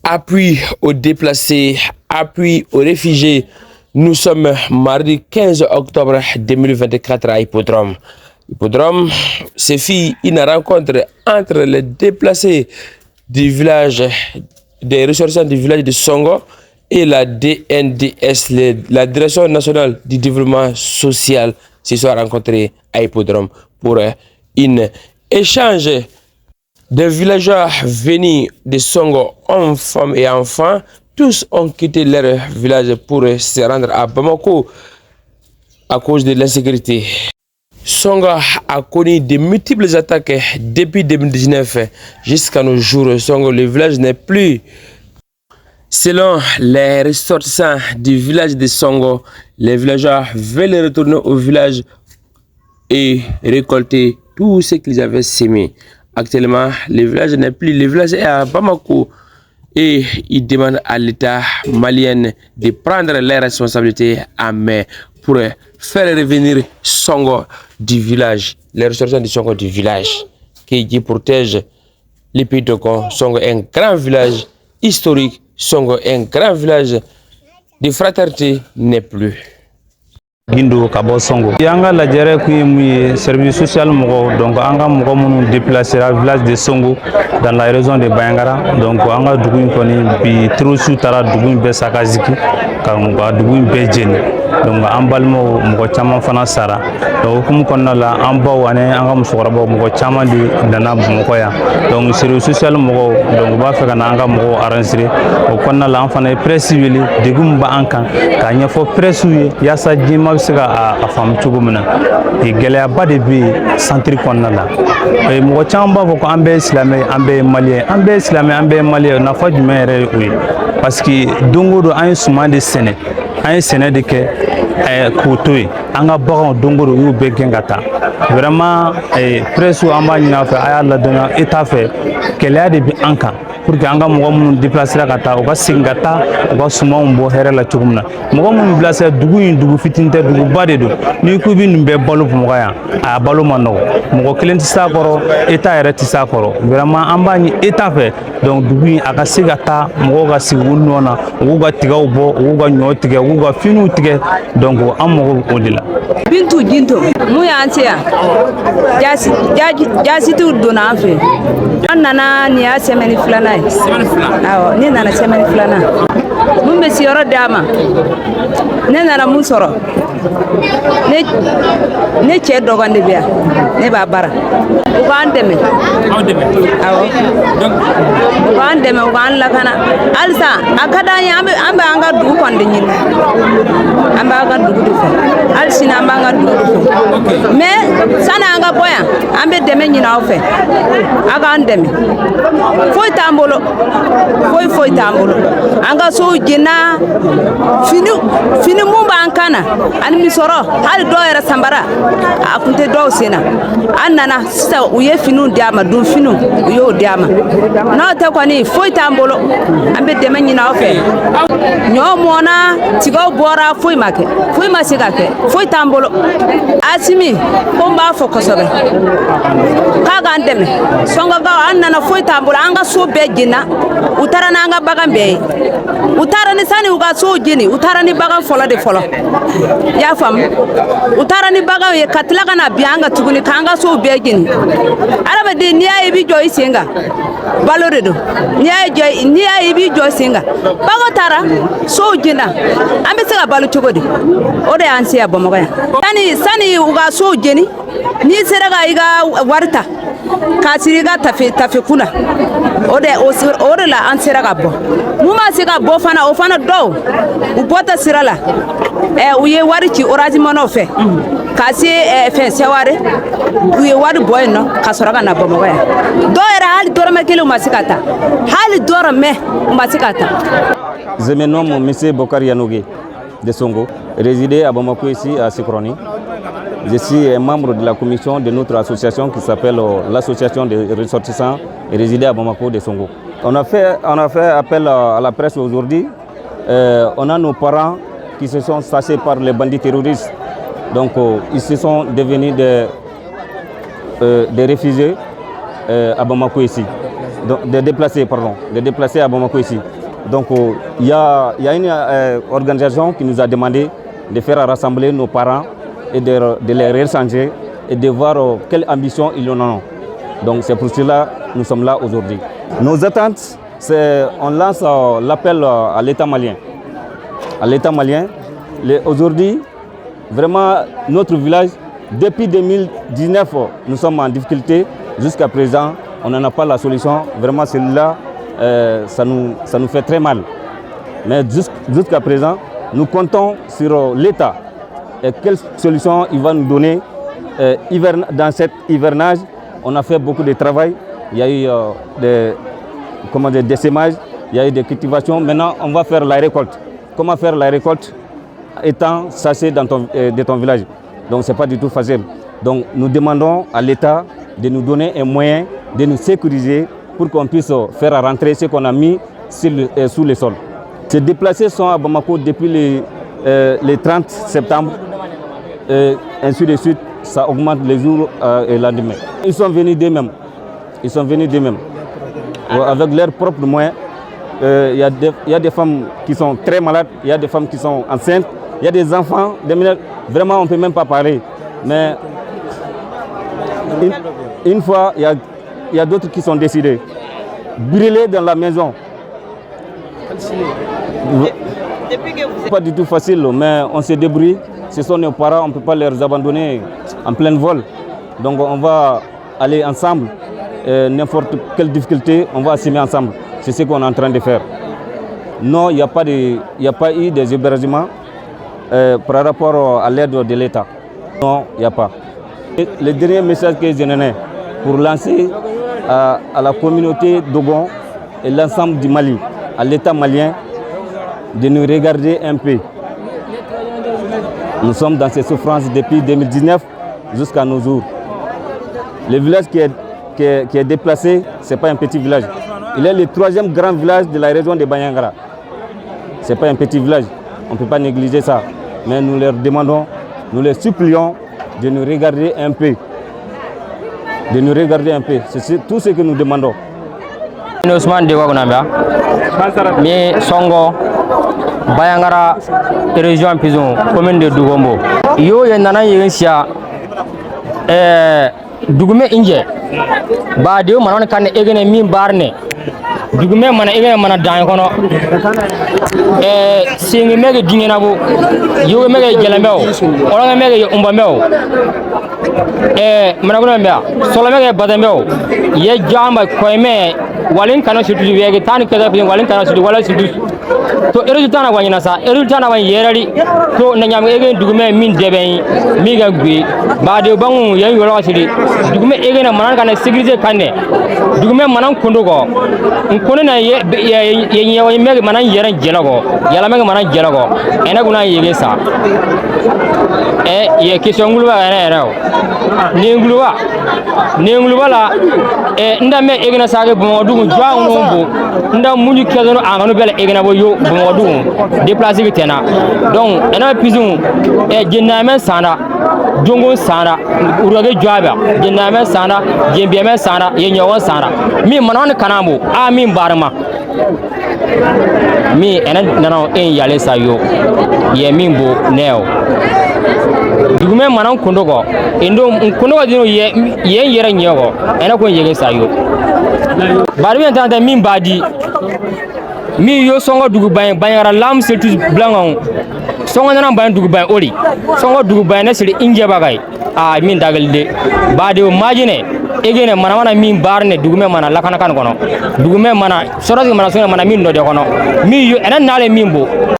Appui aux déplacés, appui aux réfugiés. Nous sommes mardi 15 octobre 2024 à Hippodrome. Hippodrome, c'est une rencontre entre les déplacés du village, des ressortissants du village de Songo et la DNDS, la Direction nationale du développement social, se sont rencontrés à Hippodrome pour un échange des villageois venus de Songo, hommes, femmes et enfants. Tous ont quitté leur village pour se rendre à Bamako à cause de l'insécurité. Songo a connu de multiples attaques depuis 2019 jusqu'à nos jours. Songo, le village n'est plus. Selon les ressortissants du village de Songo, les villageois veulent retourner au village et récolter tout ce qu'ils avaient semé. Actuellement, le village n'est plus. Le village est à Bamako et ils demandent à l'État malien de prendre les responsabilités en main pour faire revenir Songo du village, les ressortissants du Songo du village, qui protège les pays de Congo. Songo est un grand village historique. Songo est un grand village de fraternité n'est plus. Gindo Kabo Songo. Yanga la géré qui service social mogo donc anga mogo munu déplacer à village de Songo dans la région de Bayangara donc anga dugu koni bi trusu tara dugu be sakaziki ka dugu be jeni donc ambalmo mogo chama fana sara donc kum konna la amba wane anga musokoraba mogo chama di dana mogo ya donc service social mogo donc ba feka na anga mogo arranger o konna la enfana presse civile digum ba ankan ka nya fo presse yasa jima sega a fam chugumna e gelea ba de bi centre konna la e mo chamba ko ambe islamé ambe malien na fa jumere oui parce que dongo do ay suma de sene ay sene de ke kotoy anga baron dongo do yu be gengata vraiment presse amba nyina fa ay la dona état fait gelea de bi anka pour que anga mogo mun déplacer la kata o ka singata o ka suma mbo here la chugumna mogo mun déplacer dugu fitinte dugu bade do ni ko bi numbe balo mogo ya a balo mano mogo klenti sa koro eta ere ti sa koro vraiment amba ni eta fait donc dugu aka sigata mogo ga sigunno na o ga tigaw bo o ga nyotige o ga finu tige donc am mogo odila bintu jinto mu ya antia jasi tu dona fe annana ni ya semeni flana awo ni nana semeni flana mun be siyoro dama ne nana mun soro ne che dogande biya ne ba bara o ba andeme awo donc o ba andeme o ba la kana alsa akada nya ambe anga du konde nyin ambe anga du du fo alsina ambe anga du du fo mais sana anga boya ambe deme nyina o fe aga andeme foi tambolo anga so jina fini mumba ankana an mi soro hal do era sambara akunte do sena annana sa uye finu diama do finu yo diama no te kwani foi tambolo ambe deme nyina ofe nyo mona tigo bora foi masika ke foi tambolo asimi bomba fokosobe kaga andeme songa ga annana foi tambolo anga so bejina utara nanga bagan be utara ni sani uga so jini utara ni bagan fola de fola ya fam utara ni bagan ye katla kana bianga tuguni kanga so bejini araba de niya ibi joy singa balore do niya ibi joy singa bago tara so jina ambe sega balu chogodi ode ansi ya bomoga ya sani uga so jini ni serega iga warta kasiriga tafe kuna ode la ansera gabo muma siga bo fana o fana do u bota sirala uye wari ci oraji mono fe kasi fe seware uye wari boy no kasoraga na bomo ga do era hali dorame kele masikata hali dorame masikata. Je me nomme M. Bokar Yanougué de Songo, résidé à Bamako ici à Sikroni. Je suis un membre de la commission de notre association qui s'appelle l'association des ressortissants et résidés à Bamako de Songo. On a fait appel à la presse aujourd'hui. On a nos parents qui se sont sachés par les bandits terroristes. Donc ils se sont devenus des réfugiés à Bamako ici. des déplacés à Bamako ici. Donc il y a une organisation qui nous a demandé de faire rassembler nos parents et de les recenser et de voir quelle ambition ils en ont. Donc c'est pour cela que nous sommes là aujourd'hui. Nos attentes, c'est on lance l'appel à l'État malien. À l'État malien, aujourd'hui, vraiment notre village, depuis 2019, nous sommes en difficulté. Jusqu'à présent, on n'en a pas la solution. Vraiment, celui-là, ça nous fait très mal. Mais jusqu'à présent, nous comptons sur l'État. Et quelle solution il va nous donner dans cet hivernage? On a fait beaucoup de travail. Il y a eu des sémages, il y a eu des cultivations. Maintenant, on va faire la récolte. Comment faire la récolte étant chassé de ton village? Donc, ce n'est pas du tout facile. Donc, nous demandons à l'État de nous donner un moyen de nous sécuriser pour qu'on puisse faire rentrer ce qu'on a mis sous le sol. Ces déplacés sont à Bamako depuis le 30 septembre, et ainsi de suite, ça augmente les jours et le lendemain. Ils sont venus d'eux-mêmes. Avec leurs propres moyens. Il y a des femmes qui sont très malades, il y a des femmes qui sont enceintes, il y a des enfants, vraiment on ne peut même pas parler. Mais une fois, il y a d'autres qui sont décidés. Brûler dans la maison. Pas du tout facile, mais on se débrouille. Ce sont nos parents, on ne peut pas les abandonner en plein vol. Donc on va aller ensemble. N'importe quelle difficulté, on va assumer ensemble. C'est ce qu'on est en train de faire. Non, il n'y a pas eu des hébergements par rapport à l'aide de l'État. Non, il n'y a pas. Et le dernier message que je donne pour lancer à la communauté d'Ogon et l'ensemble du Mali, à l'État malien, de nous regarder un peu. Nous sommes dans ces souffrances depuis 2019 jusqu'à nos jours. Le village qui est déplacé, ce n'est pas un petit village. Il est le 3e grand village de la région de Banyangara. Ce n'est pas un petit village, on ne peut pas négliger ça. Mais nous leur demandons, nous les supplions de nous regarder un peu. De nous regarder un peu, c'est tout ce que nous demandons. Ousmane Dewa Gonambia, mi Songo, Bayangara, région Pizon, commune de Dugombo. Yo yenana yensia dugume inje ba de manon kan egene min barne dugume mana egene mana dan kono singi mege dingena bo yo mege jelambew olo mege umbambew mana kono mbea solo mege badambew ye jamba koyme walin kana situ wege tan kaza bi walin kana situ wala situ to résultat na wanyina sa résultat na wan yerari to na nyam egen dugume min deben mi ga gbe ba de bangu yan yoro sidi dugume egen manan kana sécurité kanne dugume manan kondo go kono na ye ye me manan yeran jelago yala me manan jelago ena guna yege sa ye question ngulu ba ena ni ngulu la nda me egen sa ga bo dugu jwa ngombo nda munyu kezono anganu bele egen bo yo bo déplacé qui tena donc ena pizun jename sana jongo sana urage jwaba jename sana jembiame sana yenyo sana mi manon kanambo a mi barma mi ena nano en yale sayo ye mimbo neo dugume manan kondogo endo kondogo dino ye yere nyogo ena ko yege sayo bari mi tanta min badi mi yo songo dugu bayara lam setu blangon songo nana bayan dugu bayan ori songo dugu bayan siri inje bagay a min dagalde bade o majine egene mana min barne dugu me mana lakana kan kono dugu me mana sorati mana sona mana min no de kono mi yo enen nale min bo